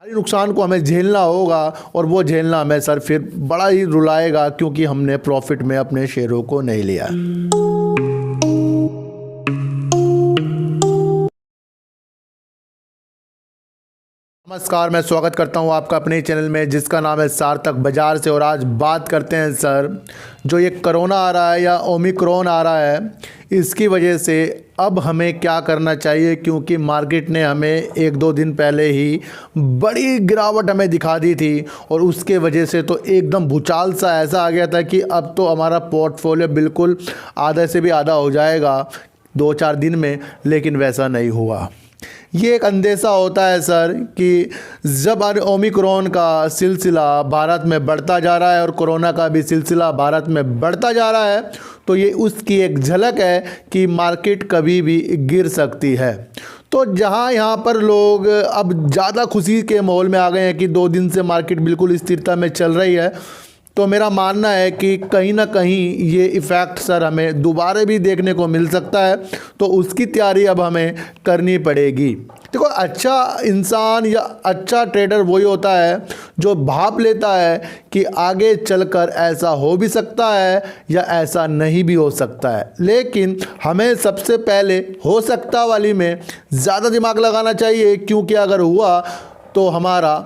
नुकसान को हमें झेलना होगा और वो झेलना हमें सर फिर बड़ा ही रुलाएगा क्योंकि हमने प्रॉफिट में अपने शेयरों को नहीं लिया। नमस्कार, मैं स्वागत करता हूं आपका अपने चैनल में जिसका नाम है सार्थक बाजार से। और आज बात करते हैं सर, जो ये कोरोना आ रहा है या ओमिक्रॉन आ रहा है, इसकी वजह से अब हमें क्या करना चाहिए, क्योंकि मार्केट ने हमें एक दो दिन पहले ही बड़ी गिरावट हमें दिखा दी थी और उसके वजह से तो एकदम भूचाल सा ऐसा आ गया था कि अब तो हमारा पोर्टफोलियो बिल्कुल आधे से भी आधा हो जाएगा 2-4 दिन में, लेकिन वैसा नहीं हुआ। ये एक अंदेशा होता है सर कि जब ओमिक्रॉन का सिलसिला भारत में बढ़ता जा रहा है और कोरोना का भी सिलसिला भारत में बढ़ता जा रहा है, तो ये उसकी एक झलक है कि मार्केट कभी भी गिर सकती है। तो जहाँ यहाँ पर लोग अब ज़्यादा खुशी के माहौल में आ गए हैं कि 2 दिन से मार्केट बिल्कुल स्थिरता में चल रही है, तो मेरा मानना है कि कहीं ना कहीं ये इफ़ेक्ट सर हमें दोबारा भी देखने को मिल सकता है, तो उसकी तैयारी अब हमें करनी पड़ेगी। देखो, अच्छा इंसान या अच्छा ट्रेडर वही होता है जो भाप लेता है कि आगे चलकर ऐसा हो भी सकता है या ऐसा नहीं भी हो सकता है, लेकिन हमें सबसे पहले हो सकता वाली में ज़्यादा दिमाग लगाना चाहिए, क्योंकि अगर हुआ तो हमारा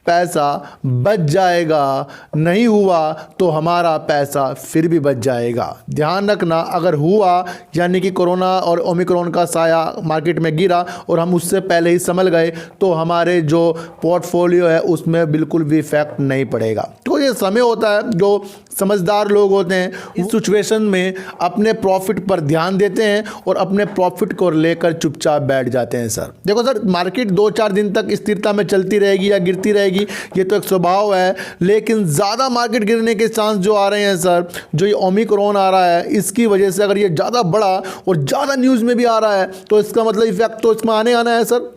पैसा बच जाएगा, नहीं हुआ तो हमारा पैसा फिर भी बच जाएगा। ध्यान रखना, अगर हुआ यानी कि कोरोना और ओमिक्रॉन का साया मार्केट में गिरा और हम उससे पहले ही संभल गए, तो हमारे जो पोर्टफोलियो है उसमें बिल्कुल भी इफेक्ट नहीं पड़ेगा। तो ये समय होता है, जो समझदार लोग होते हैं इस सिचुएशन में अपने प्रॉफिट पर ध्यान देते हैं और अपने प्रॉफिट को लेकर चुपचाप बैठ जाते हैं। सर देखो सर, मार्केट 2-4 दिन तक स्थिरता में चलती रहेगी या गिरती रहेगी, ये तो एक स्वभाव है, लेकिन ज़्यादा मार्केट गिरने के चांस जो आ रहे हैं सर, जो ये ओमिक्रॉन आ रहा है, इसकी वजह से अगर ये ज़्यादा बड़ा और ज़्यादा न्यूज़ में भी आ रहा है, तो इसका मतलब इफेक्ट तो इसमें आने आना है सर।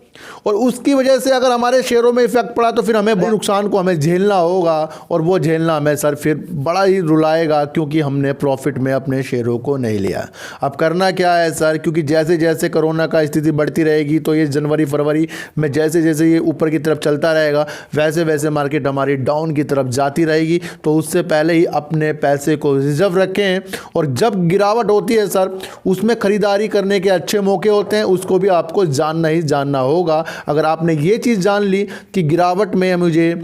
और उसकी वजह से अगर हमारे शेयरों में इफेक्ट पड़ा तो फिर हमें नुकसान को हमें झेलना होगा और वो झेलना हमें सर फिर बड़ा ही रुलाएगा क्योंकि हमने प्रॉफिट में अपने शेयरों को नहीं लिया। अब करना क्या है सर, क्योंकि जैसे जैसे कोरोना का स्थिति बढ़ती रहेगी, तो ये जनवरी फरवरी में जैसे जैसे ये ऊपर की तरफ चलता रहेगा, वैसे वैसे मार्केट हमारी डाउन की तरफ जाती रहेगी। तो उससे पहले ही अपने पैसे को रिजर्व रखें, और जब गिरावट होती है सर, उसमें ख़रीदारी करने के अच्छे मौके होते हैं, उसको भी आपको जानना ही जानना होगा। अगर आपने ये चीज़ जान ली कि गिरावट में मुझे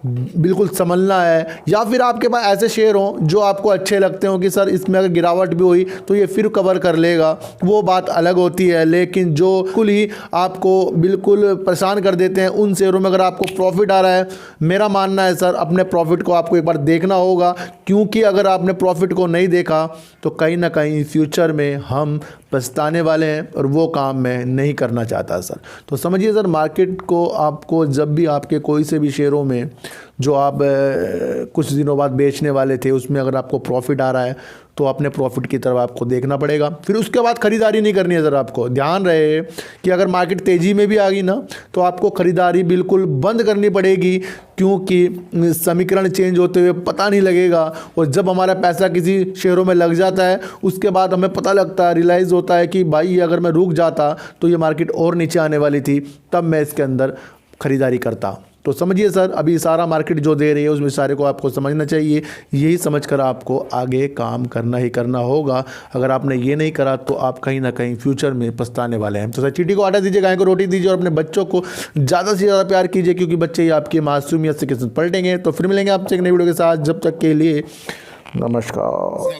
बिल्कुल संभलना है, या फिर आपके पास ऐसे शेयर हों जो आपको अच्छे लगते हो कि सर इसमें अगर गिरावट भी हुई तो ये फिर कवर कर लेगा, वो बात अलग होती है। लेकिन जो बिल्कुल ही आपको बिल्कुल परेशान कर देते हैं, उन शेयरों में अगर आपको प्रॉफिट आ रहा है, मेरा मानना है सर अपने प्रॉफिट को आपको एक बार देखना होगा, क्योंकि अगर आपने प्रॉफिट को नहीं देखा तो कहीं ना कहीं फ्यूचर में हम पछताने वाले हैं, और वो काम मैं नहीं करना चाहता सर। तो समझिए सर, मार्केट को आपको जब भी आपके कोई से भी शेयरों में जो आप कुछ दिनों बाद बेचने वाले थे, उसमें अगर आपको प्रॉफिट आ रहा है तो अपने प्रॉफिट की तरफ आपको देखना पड़ेगा। फिर उसके बाद ख़रीदारी नहीं करनी है सर। आपको ध्यान रहे कि अगर मार्केट तेज़ी में भी आ गई ना, तो आपको ख़रीदारी बिल्कुल बंद करनी पड़ेगी, क्योंकि समीकरण चेंज होते हुए पता नहीं लगेगा। और जब हमारा पैसा किसी शेयरों में लग जाता है, उसके बाद हमें पता लगता है, रियलाइज़ होता है कि भाई अगर मैं रुक जाता तो ये मार्केट और नीचे आने वाली थी, तब मैं इसके अंदर ख़रीदारी करता। तो समझिए सर, अभी सारा मार्केट जो दे रही है उसमें सारे को आपको समझना चाहिए। यही समझकर आपको आगे काम करना ही करना होगा। अगर आपने ये नहीं करा तो आप कहीं ना कहीं फ्यूचर में पछताने वाले हैं। तो सर, चींटी को आटा दीजिए, गाय को रोटी दीजिए, और अपने बच्चों को ज़्यादा से ज़्यादा प्यार कीजिए, क्योंकि बच्चे ही आपकी मासूमियत से किस्मत पलटेंगे। तो फिर मिलेंगे आपसे एक नई वीडियो के साथ, जब तक के लिए नमस्कार।